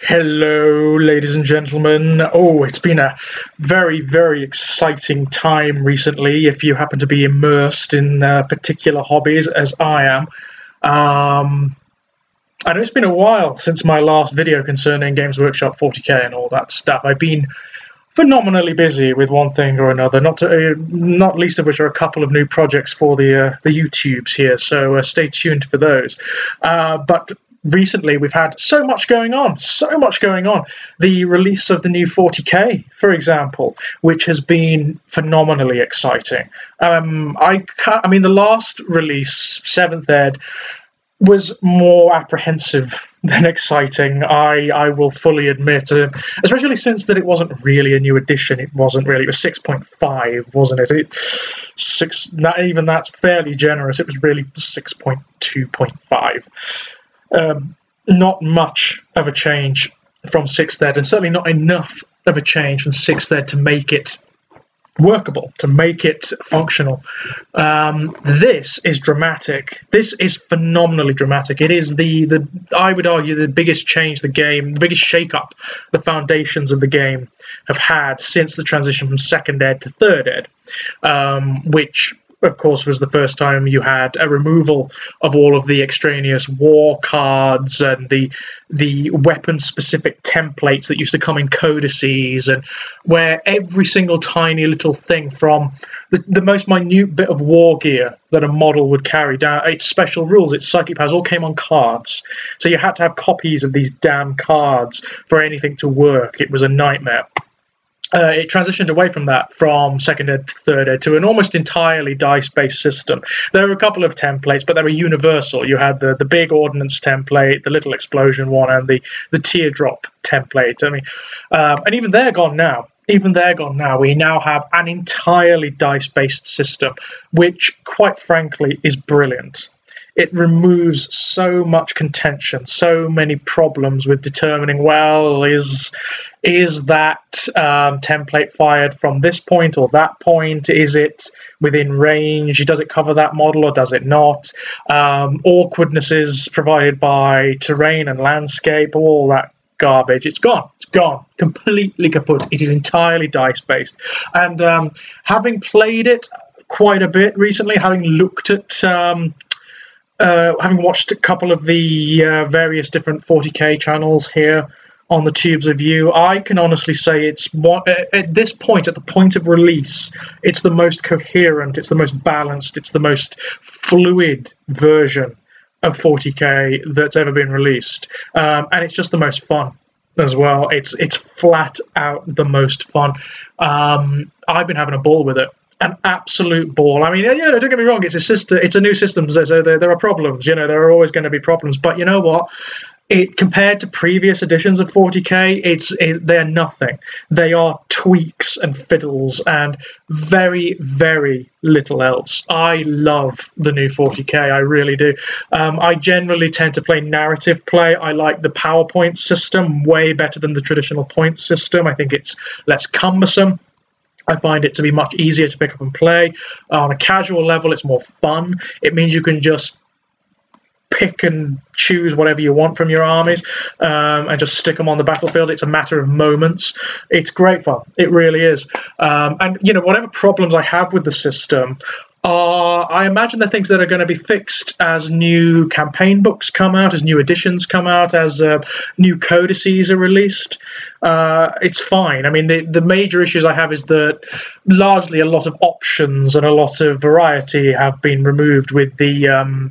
Hello, ladies and gentlemen. Oh, it's been a very, very exciting time recently if you happen to be immersed in particular hobbies, as I am. I know it's been a while since my last video concerning Games Workshop 40k and all that stuff. I've been phenomenally busy with one thing or another, not least of which are a couple of new projects for the YouTubes here, so stay tuned for those. But recently we've had so much going on. The release of the new 40k, for example, which has been phenomenally exciting. I mean, the last release, 7th ed, was more apprehensive than exciting, I will fully admit, especially since that it wasn't really a new edition. It was 6.5, wasn't it? Not even that's fairly generous. It was really 6.2.5. Not much of a change from 6th ed, and certainly not enough of a change from 6th ed to make it workable, to make it functional. This is dramatic. This is phenomenally dramatic. It is I would argue the biggest change the biggest shake-up the foundations of the game have had since the transition from 2nd ed to 3rd ed, which of course was the first time you had a removal of all of the extraneous war cards and the weapon-specific templates that used to come in codices, and where every single tiny little thing from the most minute bit of war gear that a model would carry down, its special rules, its psychic powers, all came on cards. So you had to have copies of these damn cards for anything to work. It was a nightmare. It transitioned away from that from 2nd ed to 3rd ed to an almost entirely dice-based system. There were a couple of templates, but they were universal. You had the big ordnance template, the little explosion one, and the teardrop template. I mean, and even they're gone now. We now have an entirely dice-based system, which, quite frankly, is brilliant. It removes so much contention, so many problems with determining, well, is that template fired from this point or that point? Is it within range? Does it cover that model or does it not? Awkwardnesses provided by terrain and landscape, all that garbage. It's gone. Completely kaput. It is entirely dice-based. And having played it quite a bit recently, having looked at having watched a couple of the various different 40k channels here on the Tubes of You, I can honestly say it's at this point, at the point of release, it's the most coherent, it's the most balanced, it's the most fluid version of 40k that's ever been released, and it's just the most fun as well. It's flat out the most fun. I've been having a ball with it. An absolute ball. I mean, yeah, don't get me wrong, it's a new system, so there are problems, there are always going to be problems, but you know what? Compared to previous editions of 40k, they're nothing. They are tweaks and fiddles and very, very little else. I love the new 40k, I really do. I generally tend to play narrative play. I like the PowerPoint system way better than the traditional point system. I think it's less cumbersome. I find it to be much easier to pick up and play. On a casual level, it's more fun. It means you can just pick and choose whatever you want from your armies and just stick them on the battlefield. It's a matter of moments. It's great fun. It really is. And, whatever problems I have with the system, I imagine they're things that are going to be fixed as new campaign books come out, as new editions come out, as new codices are released. It's fine. I mean, the major issues I have is that largely a lot of options and a lot of variety have been removed with the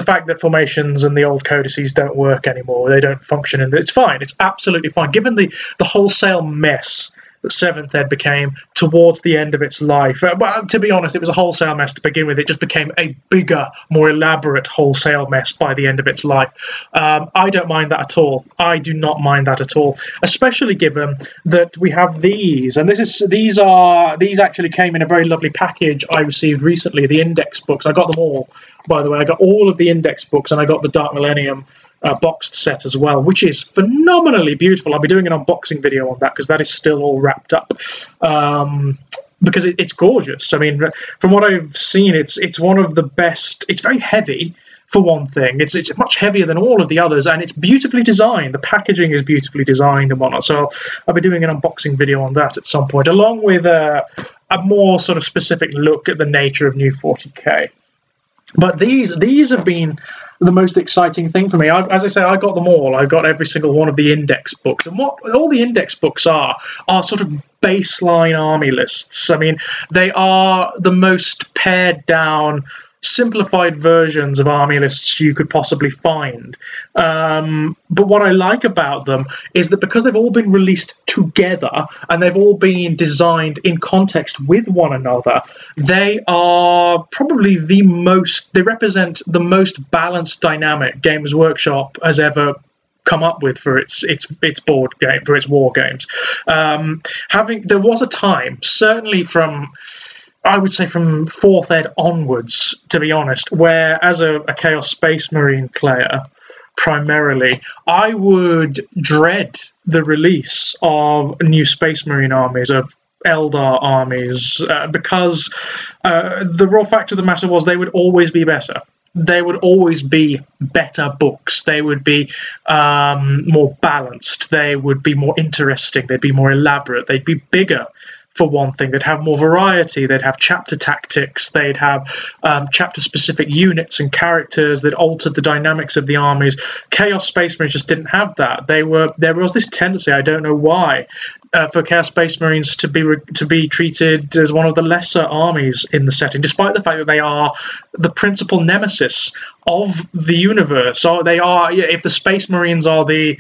fact that formations and the old codices don't work anymore. They don't function, and it's fine. It's absolutely fine. Given the wholesale mess that 7th ed became towards the end of its life. Well, to be honest, it was a wholesale mess to begin with. It just became a bigger, more elaborate wholesale mess by the end of its life. I don't mind that at all. I do not mind that at all, especially given that we have these, and these actually came in a very lovely package I received recently, the index books. I got them all, by the way. I got all of the index books, and I got the Dark Millennium boxed set as well, which is phenomenally beautiful. I'll be doing an unboxing video on that because that is still all wrapped up, because it's gorgeous. I mean, from what I've seen, it's one of the best. It's very heavy, for one thing. It's much heavier than all of the others, and it's beautifully designed. The packaging is beautifully designed and whatnot, so I'll be doing an unboxing video on that at some point, along with a more sort of specific look at the nature of New 40k. But these have been the most exciting thing for me. As I say, I got them all. I got every single one of the index books. And what all the index books are sort of baseline army lists. I mean, they are the most pared down, simplified versions of army lists you could possibly find. But what I like about them is that because they've all been released together and they've all been designed in context with one another, they are probably they represent the most balanced dynamic Games Workshop has ever come up with for its board game, for its war games. There was a time, certainly I would say from 4th ed onwards, to be honest, where as a Chaos Space Marine player, primarily, I would dread the release of new Space Marine armies, of Eldar armies, because the raw fact of the matter was they would always be better. They would always be better books. They would be more balanced. They would be more interesting. They'd be more elaborate. They'd be bigger. For one thing, they'd have more variety, they'd have chapter tactics, they'd have chapter-specific units and characters that altered the dynamics of the armies. Chaos Space Marines just didn't have that. There was this tendency, I don't know why, for Chaos Space Marines to be treated as one of the lesser armies in the setting, despite the fact that they are the principal nemesis of the universe. So they are, if the Space Marines are the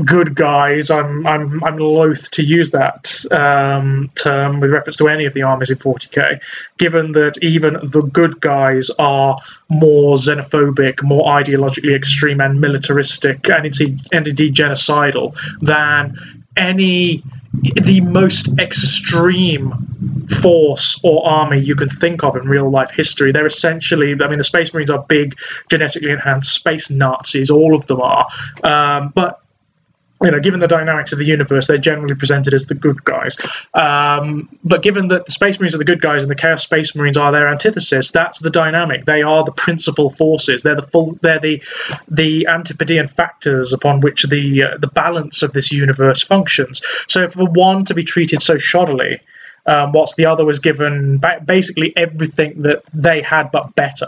good guys, I'm loath to use that term with reference to any of the armies in 40k, given that even the good guys are more xenophobic, more ideologically extreme and militaristic, and indeed genocidal than the most extreme force or army you can think of in real life history. They're essentially, I mean, the Space Marines are big, genetically enhanced space Nazis, all of them are, but given the dynamics of the universe, they're generally presented as the good guys. But given that the Space Marines are the good guys and the Chaos Space Marines are their antithesis, that's the dynamic. They are the principal forces. They're the Antipodean factors upon which the balance of this universe functions. So for one to be treated so shoddily, whilst the other was given basically everything that they had but better,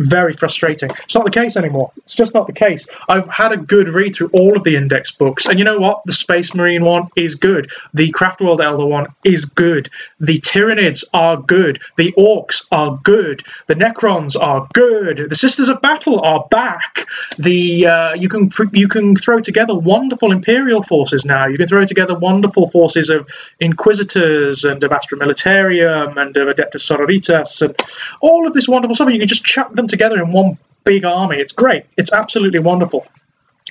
very frustrating. It's not the case anymore. It's just not the case. I've had a good read through all of the index books, and you know what? The Space Marine one is good. The Craftworld Elder one is good. The Tyranids are good. The Orcs are good. The Necrons are good. The Sisters of Battle are back. You can throw together wonderful Imperial forces now. You can throw together wonderful forces of Inquisitors and of Astra Militarium and of Adeptus Sororitas and all of this wonderful stuff. You can just chuck them together in one big army. It's great. It's absolutely wonderful.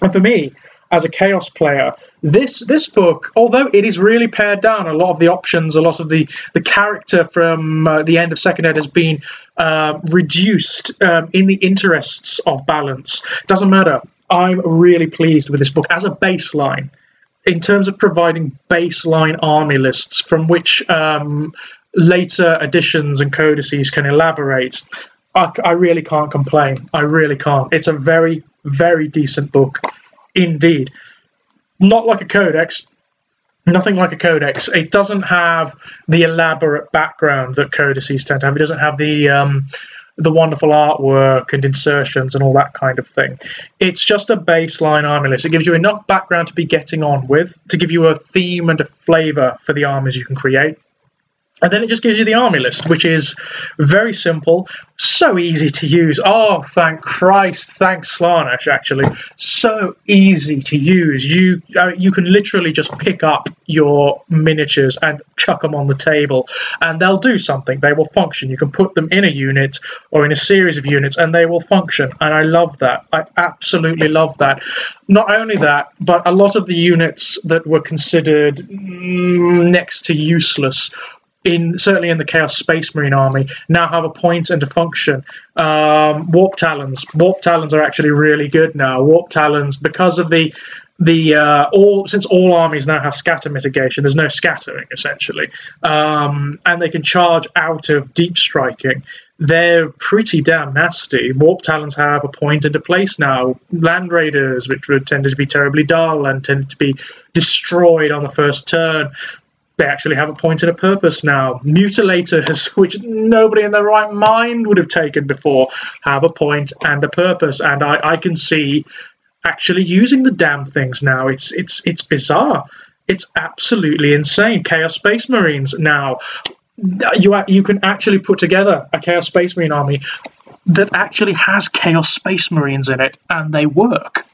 And for me, as a Chaos player, this book, although it is really pared down, a lot of the options, a lot of the character from the end of 2nd ed has been reduced in the interests of balance. Doesn't matter. I'm really pleased with this book as a baseline, in terms of providing baseline army lists from which later editions and codices can elaborate. I really can't complain. I really can't. It's a very, very decent book indeed. Not like a codex. Nothing like a codex. It doesn't have the elaborate background that codices tend to have. It doesn't have the wonderful artwork and insertions and all that kind of thing. It's just a baseline army list. It gives you enough background to be getting on with, to give you a theme and a flavour for the armies you can create. And then it just gives you the army list, which is very simple, so easy to use. Oh, thank Christ, thanks Slaanesh, actually. So easy to use. You can literally just pick up your miniatures and chuck them on the table, and they'll do something. They will function. You can put them in a unit or in a series of units, and they will function. And I love that. I absolutely love that. Not only that, but a lot of the units that were considered next to useless, certainly in the Chaos Space Marine army, now have a point and a function. Warp Talons. Warp Talons are actually really good now. Warp Talons, because of since all armies now have scatter mitigation, there's no scattering essentially, and they can charge out of deep striking. They're pretty damn nasty. Warp Talons have a point and a place now. Land Raiders, which were tended to be terribly dull and tended to be destroyed on the first turn, they actually have a point and a purpose now. Mutilators, which nobody in their right mind would have taken before, have a point and a purpose. And I can see actually using the damn things now. It's bizarre. It's absolutely insane. Chaos Space Marines now. You can actually put together a Chaos Space Marine army that actually has Chaos Space Marines in it, and they work.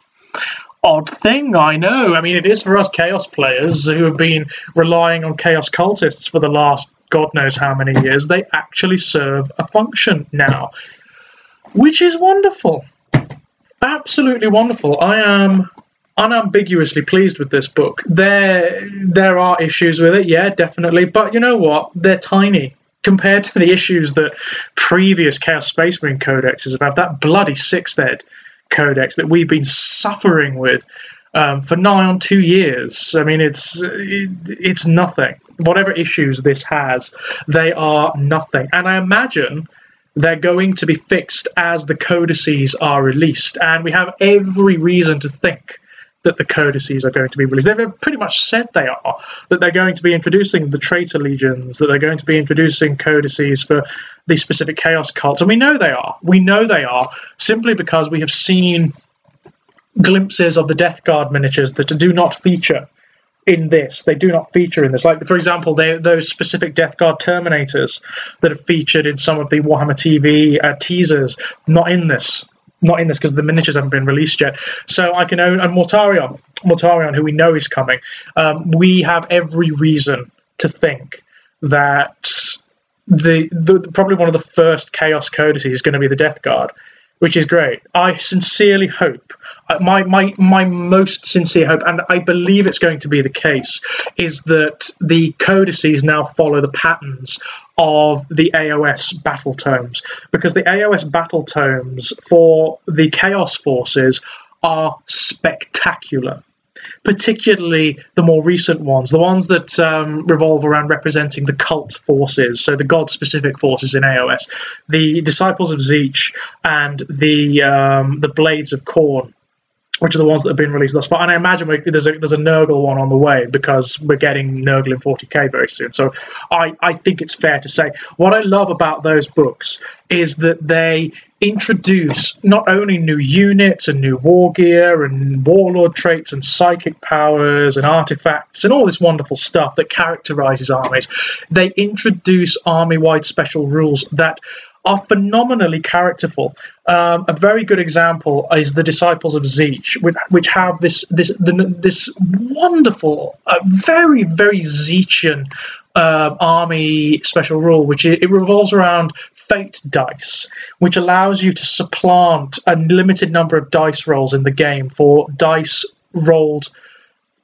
Odd thing, I know. I mean, it is for us Chaos players who have been relying on Chaos cultists for the last God knows how many years. They actually serve a function now, which is wonderful. Absolutely wonderful. I am unambiguously pleased with this book. There are issues with it, yeah, definitely, but you know what? They're tiny compared to the issues that previous Chaos Space Marine codexes have had. That bloody 6th ed codex that we've been suffering with for nigh on 2 years. I mean, it's nothing. Whatever issues this has, they are nothing. And I imagine they're going to be fixed as the codices are released. And we have every reason to think that the codices are going to be released. They've pretty much said they are, that they're going to be introducing the traitor legions, that they're going to be introducing codices for these specific chaos cults. And we know they are. We know they are simply because we have seen glimpses of the Death Guard miniatures that do not feature in this. They do not feature in this. Like, for example, those specific Death Guard Terminators that have featured in some of the Warhammer TV teasers, not in this. Not in this, because the miniatures haven't been released yet. So I can own a Mortarion, who we know is coming. We have every reason to think that probably one of the first Chaos codices is going to be the Death Guard, which is great. I sincerely hope, my most sincere hope, and I believe it's going to be the case, is that the codices now follow the patterns of the AOS battle tomes, because the AOS battle tomes for the Chaos forces are spectacular, particularly the more recent ones, the ones that revolve around representing the cult forces, so the god-specific forces in AOS, the Disciples of Tzeentch and the Blades of Khorne, which are the ones that have been released thus far. And I imagine there's a Nurgle one on the way, because we're getting Nurgle in 40k very soon. So I think it's fair to say. What I love about those books is that they introduce not only new units and new war gear and warlord traits and psychic powers and artifacts and all this wonderful stuff that characterizes armies. They introduce army-wide special rules that are phenomenally characterful. A very good example is the Disciples of Tzeentch, which have this wonderful, very, very Tzeentchian army special rule, which it revolves around fate dice, which allows you to supplant a limited number of dice rolls in the game for dice rolled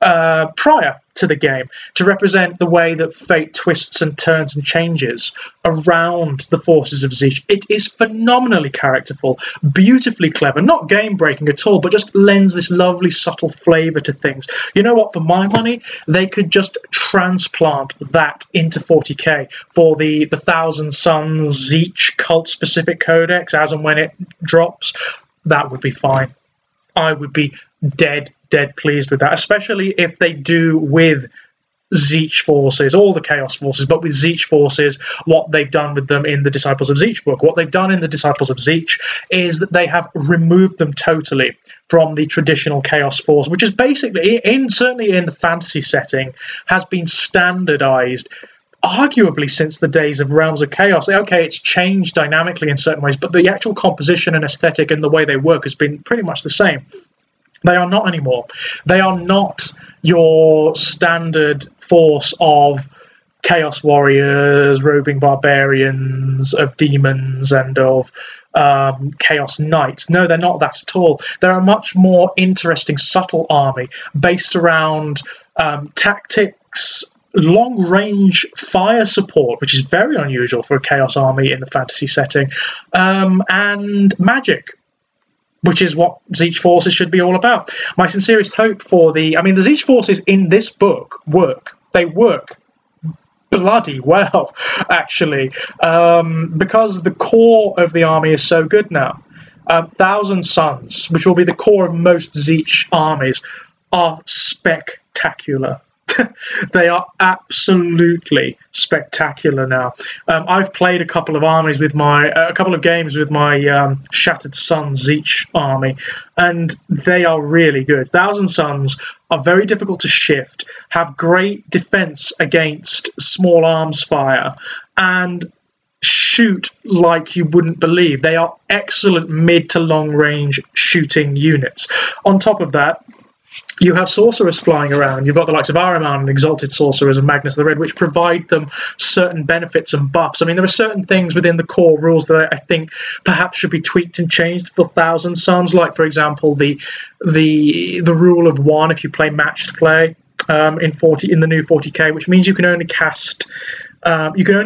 prior to the game, to represent the way that fate twists and turns and changes around the forces of Tzeentch. It is phenomenally characterful, beautifully clever, not game-breaking at all, but just lends this lovely subtle flavour to things. You know what, for my money, they could just transplant that into 40k for the Thousand Suns Tzeentch cult-specific codex as and when it drops. That would be fine. I would be dead pleased with that, especially if they do with Tzeentch forces, all the Chaos forces, but with Tzeentch forces, what they've done with them in the Disciples of Tzeentch book. What they've done in the Disciples of Tzeentch is that they have removed them totally from the traditional Chaos force, which is basically, certainly in the fantasy setting, has been standardized arguably since the days of Realms of Chaos. Okay, it's changed dynamically in certain ways, but the actual composition and aesthetic and the way they work has been pretty much the same. They are not anymore. They are not your standard force of Chaos Warriors, roving barbarians, of demons, and of Chaos Knights. No, they're not that at all. They're a much more interesting, subtle army based around tactics, long-range fire support, which is very unusual for a Chaos army in the fantasy setting, and magic, which is what Tzeentch forces should be all about. My sincerest hope for the Tzeentch forces in this book work. They work bloody well, actually, because the core of the army is so good now. Thousand Suns, which will be the core of most Tzeentch armies, are spectacular. They are absolutely spectacular now. I've played a couple of games with my Shattered Suns Tzeentch army, and they are really good. Thousand Suns are very difficult to shift, have great defense against small arms fire, and shoot like you wouldn't believe. They are excellent mid to long range shooting units. On top of that, you have sorcerers flying around. You've got the likes of Ahriman and Exalted Sorcerers and Magnus the Red, which provide them certain benefits and buffs. I mean, there are certain things within the core rules that I think perhaps should be tweaked and changed for Thousand Suns, like, for example, the rule of one if you play matched play in the new 40k, which means you can only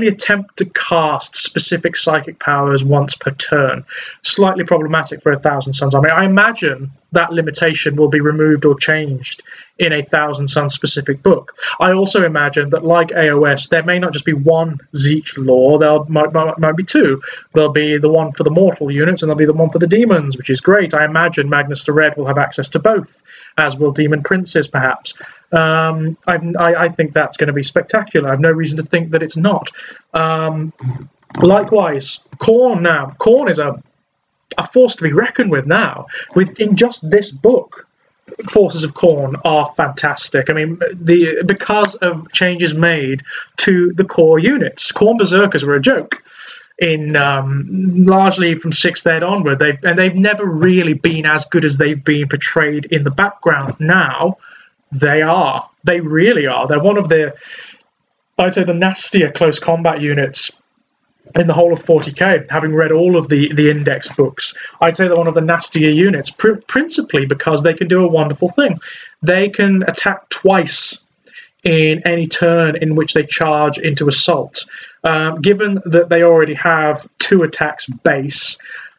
attempt to cast specific psychic powers once per turn. Slightly problematic for a Thousand Suns. I mean, I imagine that limitation will be removed or changed in a Thousand Suns specific book. I also imagine that, like AOS, there may not just be one Tzeentch lore, there might be two. There'll be the one for the mortal units, and there'll be the one for the demons, which is great. I imagine Magnus the Red will have access to both, as will Demon Princes, perhaps. I think that's going to be spectacular. I have no reason to think that it's not. Likewise, Khorne now. Khorne is a force to be reckoned with now. In just this book, forces of Khorne are fantastic. I mean, because of changes made to the core units. Khorne Berserkers were a joke in largely from 6th ed onward. They've never really been as good as they've been portrayed in the background. Now they are. They really are. They're one of I'd say the nastier close combat units in the whole of 40k, having read all of the index books. I'd say they're one of the nastier units, principally because they can do a wonderful thing. They can attack twice in any turn in which they charge into assault. Given that they already have 2 attacks base,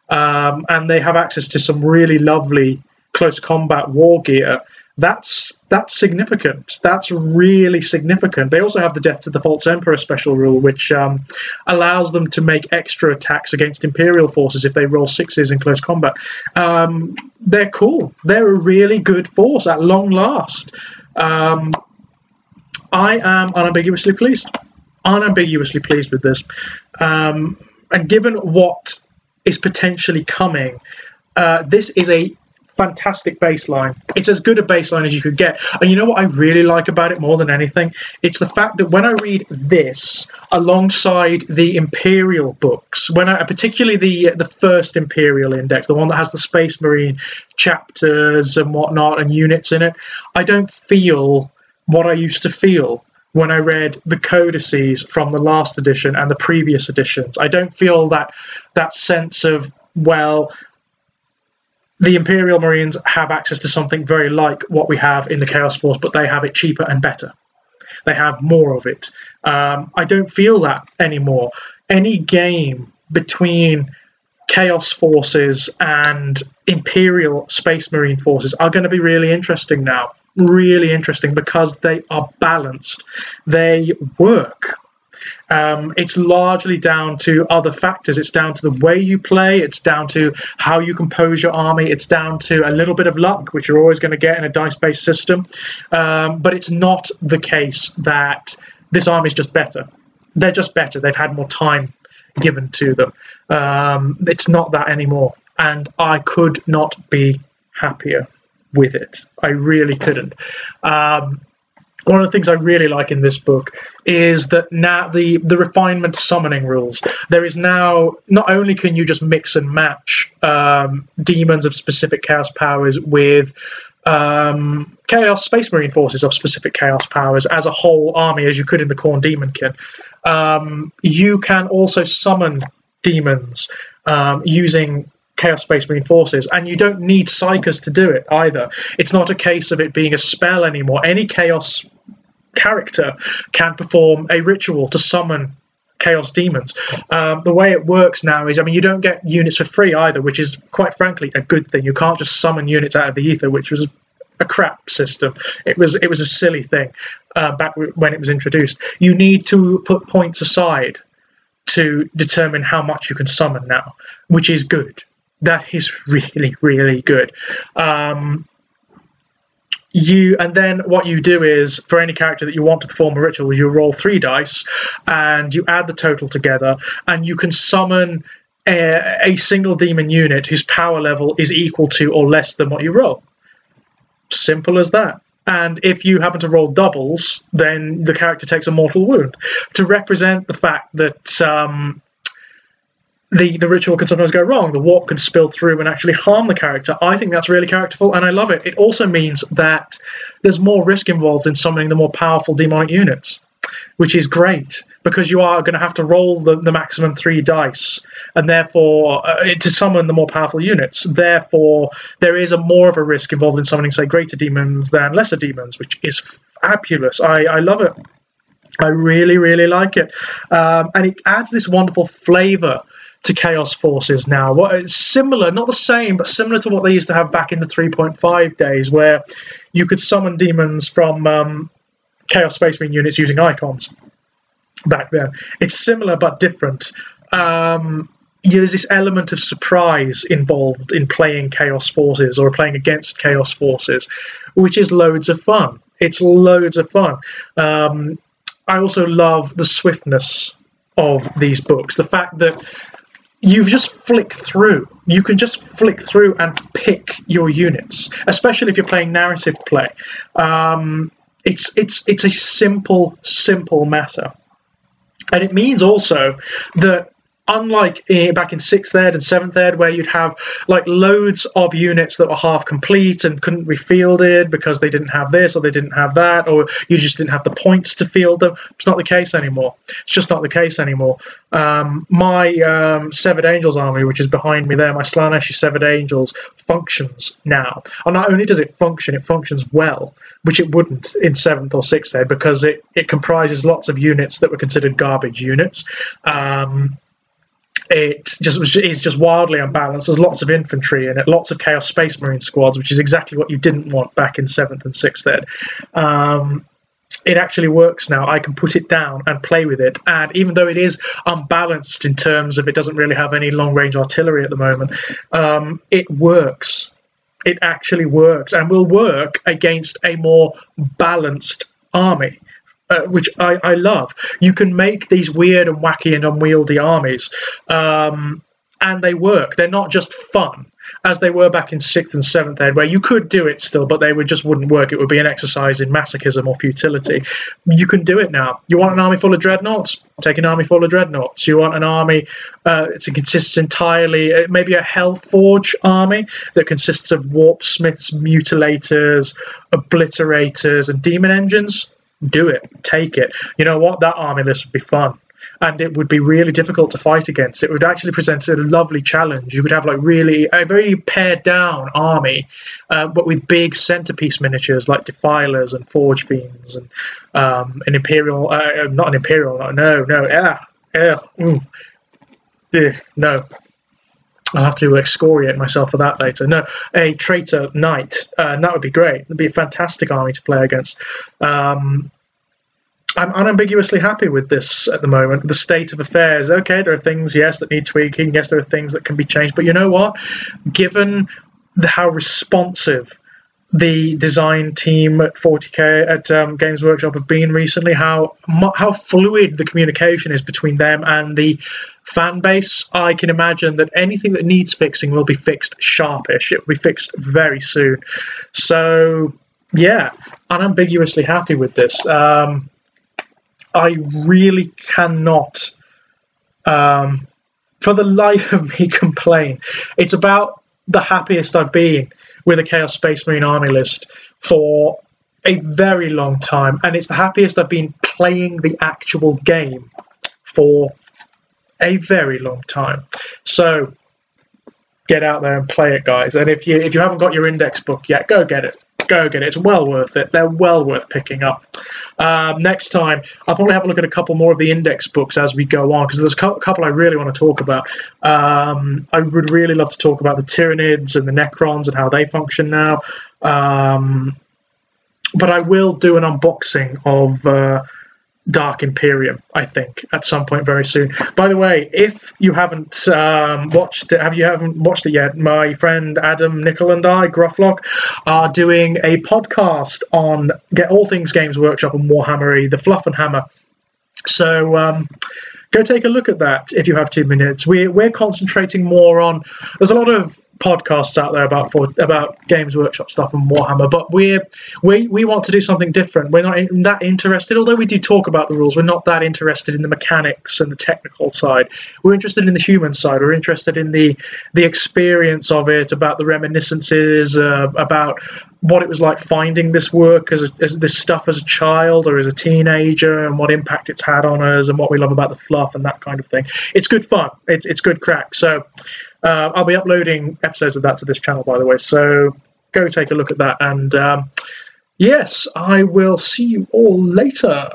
and they have access to some really lovely close combat war gear, that's significant. That's really significant. They also have the Death to the False Emperor special rule, which allows them to make extra attacks against Imperial forces if they roll 6s in close combat. They're cool. They're a really good force at long last. I am unambiguously pleased. Unambiguously pleased with this. And given what is potentially coming, this is a fantastic baseline. It's as good a baseline as you could get. And you know what I really like about it more than anything? It's the fact that when I read this alongside the Imperial books, particularly the first Imperial Index, the one that has the Space Marine chapters and whatnot and units in it, I don't feel what I used to feel when I read the codices from the last edition and the previous editions. I don't feel that sense of, well, the Imperial Marines have access to something very like what we have in the Chaos Force, but they have it cheaper and better. They have more of it. I don't feel that anymore. Any game between Chaos Forces and Imperial Space Marine forces are going to be really interesting now. Really interesting because they are balanced. They work. It's largely down to other factors. It's down to the way you play. It's down to how you compose your army. It's down to a little bit of luck, which you're always going to get in a dice-based system. But it's not the case that this army is just better. They're just better. They've had more time given to them. It's not that anymore. And I could not be happier with it. I really couldn't. one of the things I really like in this book is that now the refinement summoning rules. There is now, not only can you just mix and match demons of specific chaos powers with chaos space marine forces of specific chaos powers as a whole army, as you could in the Khorne Demonkin. You can also summon demons using Chaos Space Marine forces, and you don't need psychers to do it either. It's not a case of it being a spell anymore. Any Chaos character can perform a ritual to summon Chaos demons. The way it works now is, I mean, you don't get units for free either, which is quite frankly a good thing. You can't just summon units out of the ether, which was a crap system. It was a silly thing back when it was introduced. You need to put points aside to determine how much you can summon now, which is good. That is really, really good. And then what you do is, for any character that you want to perform a ritual, you roll 3 dice and you add the total together, and you can summon a single demon unit whose power level is equal to or less than what you roll. Simple as that. And if you happen to roll doubles, then the character takes a mortal wound to represent the fact that the ritual can sometimes go wrong. The warp can spill through and actually harm the character. I think that's really characterful, and I love it. It also means that there's more risk involved in summoning the more powerful demonic units, which is great, because you are going to have to roll the maximum 3 dice, and therefore to summon the more powerful units. Therefore, there is more of a risk involved in summoning, say, greater demons than lesser demons, which is fabulous. I love it. I really, really like it. And it adds this wonderful flavour to Chaos Forces now. What it's similar, not the same, but similar to what they used to have back in the 3.5 days, where you could summon demons from Chaos Space Marine units using icons back then. It's similar but different. There's this element of surprise involved in playing Chaos Forces or playing against Chaos Forces, which is loads of fun. It's loads of fun. I also love the swiftness of these books. The fact that you just flick through. You can just flick through and pick your units, especially if you're playing narrative play. It's a simple matter. And it means also that, unlike back in 6th ed and 7th ed, where you'd have like loads of units that were half complete and couldn't be fielded because they didn't have this or they didn't have that, or you just didn't have the points to field them, it's not the case anymore. It's just not the case anymore. My Severed Angels army, which is behind me there, my Slaneshi Severed Angels, functions now. And not only does it function, it functions well, which it wouldn't in 7th or 6th ed, because it comprises lots of units that were considered garbage units. It is just wildly unbalanced. There's lots of infantry in it, lots of Chaos Space Marine squads, which is exactly what you didn't want back in 7th and 6th ed. It actually works now. I can put it down and play with it, and even though it is unbalanced in terms of it doesn't really have any long-range artillery at the moment, it works. It actually works, and will work against a more balanced army. Which I love. You can make these weird and wacky and unwieldy armies, and they work. They're not just fun, as they were back in 6th and 7th ed, where you could do it still, but they just wouldn't work. It would be an exercise in masochism or futility. You can do it now. You want an army full of dreadnoughts? Take an army full of dreadnoughts. You want an army that consists entirely, maybe a Hellforge army that consists of warp smiths, mutilators, obliterators, and demon engines? Do it. Take it. You know what? That army list would be fun, and it would be really difficult to fight against. It would actually present a lovely challenge. You could have like really a very pared down army, but with big centerpiece miniatures like Defilers and Forge Fiends and an Imperial, not an Imperial, no, I'll have to excoriate myself for that later. No, a Traitor Knight, that would be great. It'd be a fantastic army to play against. I'm unambiguously happy with this at the moment. The state of affairs, okay, there are things, yes, that need tweaking. Yes, there are things that can be changed. But you know what? Given how responsive the design team at 40K at Games Workshop have been recently, how fluid the communication is between them and the fan base, I can imagine that anything that needs fixing will be fixed sharpish. It will be fixed very soon. So yeah, unambiguously happy with this. I really cannot, for the life of me, complain. It's about the happiest I've been with a Chaos Space Marine army list for a very long time, and it's the happiest I've been playing the actual game for a very long time. So get out there and play it, guys. And if you haven't got your index book yet, go get it. Go get it. It's well worth it. They're well worth picking up. Next time, I'll probably have a look at a couple more of the index books as we go on, because there's a couple I really want to talk about. I would really love to talk about the Tyranids and the Necrons and how they function now. But I will do an unboxing of Dark Imperium, I think, at some point very soon. By the way, if you haven't watched it yet, my friend Adam Nicol and I, Grufflock, are doing a podcast on all things Games Workshop and Warhammer, the Fluff and Hammer. So go take a look at that if you have 2 minutes. We're concentrating more on. There's a lot of podcasts out there about Games Workshop stuff and Warhammer, but we want to do something different. We're not that interested, although we do talk about the rules. We're not that interested in the mechanics and the technical side. We're interested in the human side. We're interested in the experience of it, about the reminiscences, about what it was like finding this work as this stuff as a child or as a teenager, and what impact it's had on us, and what we love about the fluff and that kind of thing. It's good fun. It's good crack. So I'll be uploading episodes of that to this channel, by the way, so go take a look at that. And yes, I will see you all later.